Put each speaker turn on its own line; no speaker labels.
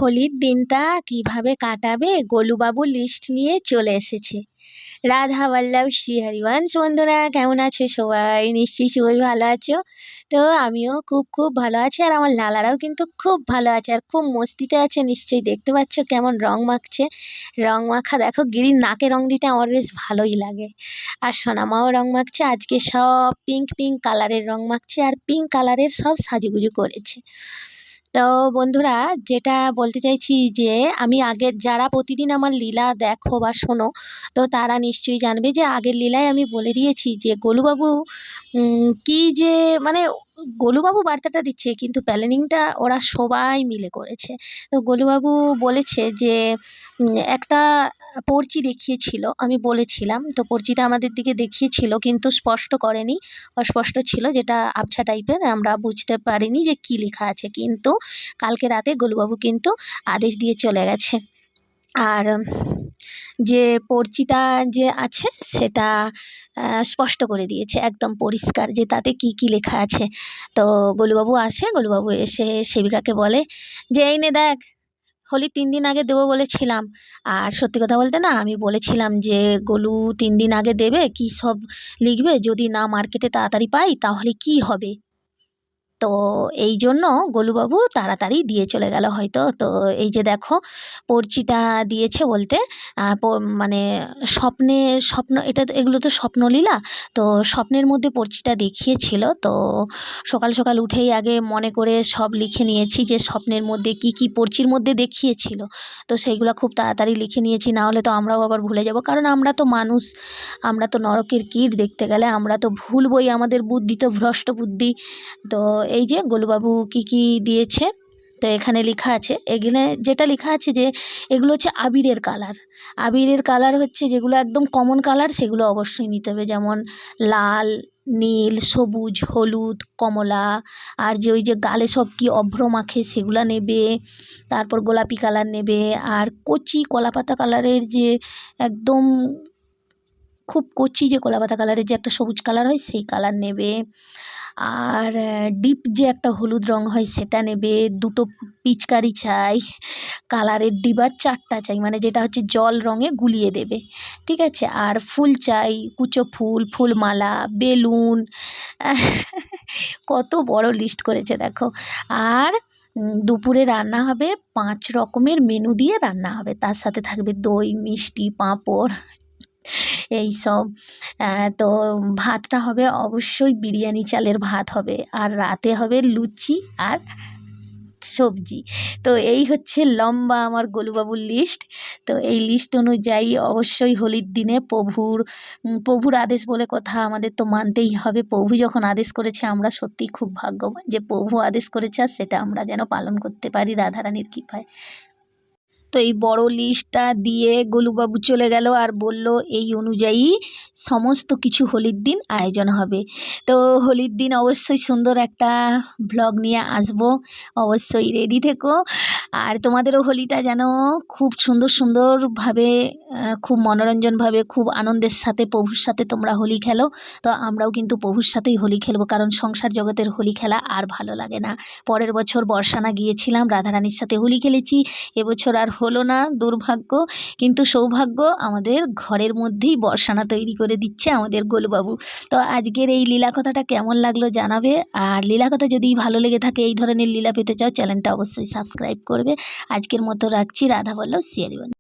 হোলির দিনটা কিভাবে কাটাবে গোলুবাবু লিস্ট নিয়ে চলে এসেছে। রাধা বল্লভ শ্রী হরিবংশ। বন্ধুরা কেমন আছো সবাই? নিশ্চয়ই সবাই ভালো আছো। তো আমিও খুব খুব ভালো আছি, আর আমার লালারাও কিন্তু খুব ভালো আছে আর খুব মস্তিতে আছে। নিশ্চয়ই দেখতে পাচ্ছ কেমন রং মাখছে। রং মাখা দেখো, গিরির নাকে রং দিতে আমার বেশ ভালোই লাগে। আর সোনামাও রং মাখছে, আজকে সব পিঙ্ক পিঙ্ক কালারের রং মাখছে আর পিঙ্ক কালারের সব সাজুগুজু করেছে। তো বন্ধুরা, যেটা বলতে চাইছি যে আমি আগের যারা প্রতিদিন আমার লীলা দেখো বা শোনো, তো তারা নিশ্চয়ই জানবে যে আগের লীলায় আমি বলে দিয়েছি যে গোলুবাবু কি যে মানে গোলুবাবু বার্তাটা দিচ্ছে, কিন্তু প্ল্যানিংটা ওরা সবাই মিলে করেছে। তো গোলুবাবু বলেছে যে একটা পরচি দেখিয়েছিল, আমি বলেছিলাম তো পরচিটা আমাদের দিকে দেখিয়েছিল কিন্তু স্পষ্ট করেনি, অস্পষ্ট ছিল, যেটা আবছা টাইপের, আমরা বুঝতে পারিনি যে কী লেখা আছে। কিন্তু কালকে রাতে গোলুবাবু কিন্তু আদেশ দিয়ে চলে গেছে। আর যে পরচিটা যে আছে সেটা স্পষ্ট করে দিয়েছে, একদম পরিষ্কার যে তাতে কি কি লেখা আছে। তো গোলুবাবু আসে, গোলুবাবু এসে সেবিকাকে বলে যে এই নে দেখ, হোলির 3 দিন আগে দেবো বলেছিলাম। আর সত্যি কথা বলতে না, আমি বলেছিলাম যে গোলু 3 দিন আগে দেবে, কী সব লিখবে, যদি না মার্কেটে তাড়াতাড়ি পাই তাহলে কি হবে। তো এই জন্য গোলুবাবু তাড়াতাড়ি দিয়ে চলে গেল হয়তো। তো এই যে দেখো, পরচিটা দিয়েছে বলতে মানে স্বপ্ন, এটা তো, এগুলো তো স্বপ্নলীলা। তো স্বপ্নের মধ্যে পরচিটা দেখিয়েছিল। তো সকাল সকাল উঠেই আগে মনে করে সব লিখে নিয়েছি যে স্বপ্নের মধ্যে কি কি পরচির মধ্যে দেখিয়েছিল। তো সেইগুলো খুব তাড়াতাড়ি লিখে নিয়েছি, না হলে তো আমরাও আবার ভুলে যাব, কারণ আমরা তো মানুষ, আমরা তো নরকের কীট, দেখতে গেলে আমরা তো ভুলবই, আমাদের বুদ্ধি তো ভ্রষ্ট বুদ্ধি। তো এই যে গোলুবাবু কি কি দিয়েছে, তো এখানে লেখা আছে, এখানে যেটা লেখা আছে যে এগুলো হচ্ছে আবিরের কালার। আবিরের কালার হচ্ছে যেগুলো একদম কমন কালার, সেগুলো অবশ্যই নিতে হবে, যেমন লাল, নীল, সবুজ, হলুদ, কমলা। আর যে ওই যে গালে সব কি অভ্র মাখে সেগুলো নেবে। তারপর গোলাপি কালার নেবে, আর কচি কলাপাতা কালারের যে একদম খুব কচি যে কলাপাতা কালারের যে একটা সবুজ কালার হয় সেই কালার নেবে। আর ডিপ যে একটা হলুদ রং হয় সেটা নেবে। 2টো পিচকারি চাই, কালারের ডিবা 4টা চাই, মানে যেটা হচ্ছে জল রঙে গুলিয়ে দেবে, ঠিক আছে। আর ফুল চাই, কুচো ফুল, ফুলমালা, বেলুন। কত বড় লিস্ট করেছে দেখো। আর দুপুরে রান্না হবে 5 রকমের মেনু দিয়ে রান্না হবে, তার সাথে থাকবে দই, মিষ্টি, পাঁপড়, এইসব। তো ভাতটা হবে অবশ্যই বিরিয়ানি চালের ভাত হবে, আর রাতে হবে লুচি আর সবজি। তো এই হচ্ছে লম্বা আমার গোলুবাবুর লিস্ট। তো এই লিস্ট অনুযায়ী অবশ্যই হোলির দিনে প্রভুর আদেশ বলে কথা, আমাদের তো মানতেই হবে। প্রভু যখন আদেশ করেছে, আমরা সত্যিই খুব ভাগ্যবান যে প্রভু আদেশ করেছে, আর সেটা আমরা যেন পালন করতে পারি রাধারানীর কৃপায়। তো এই বড় লিস্টটা দিয়ে গোলুবাবু চলে গেল আর বলল এই অনুযায়ী সমস্ত কিছু হোলির দিন আয়োজন হবে। তো হোলির দিন অবশ্যই সুন্দর একটা ভ্লগ নিয়ে আসব, অবশ্যই রেডি থেকো। আর তোমাদেরও হোলিটা যেন খুব সুন্দর সুন্দরভাবে, খুব মনোরঞ্জনভাবে, খুব আনন্দের সাথে প্রভুর সাথে তোমরা হোলি খেলো। তো আমরাও কিন্তু প্রভুর সাথেই হোলি খেলবো, কারণ সংসার জগতের হোলি খেলা আর ভালো লাগে না। পরের বছর বর্ষানা গিয়েছিলাম, রাধারানীর সাথে হোলি খেলেছি, এবছর আর হলো না, দুর্ভাগ্য। কিন্তু সৌভাগ্য, আমাদের ঘরের মধ্যেই বর্ষানা তৈরি করে দিচ্ছে আমাদের গোলুবাবু। তো আজকের এই লীলা কথাটা কেমন লাগলো জানাবে। আর লীলা কথা যদি ভালো লেগে থাকে, এই ধরনের লীলা পেতে চাও, চ্যানেলটা অবশ্যই সাবস্ক্রাইব করবে। আজকের মতো রাখছি, রাধা বল্লভ শ্রী হরিবংশ।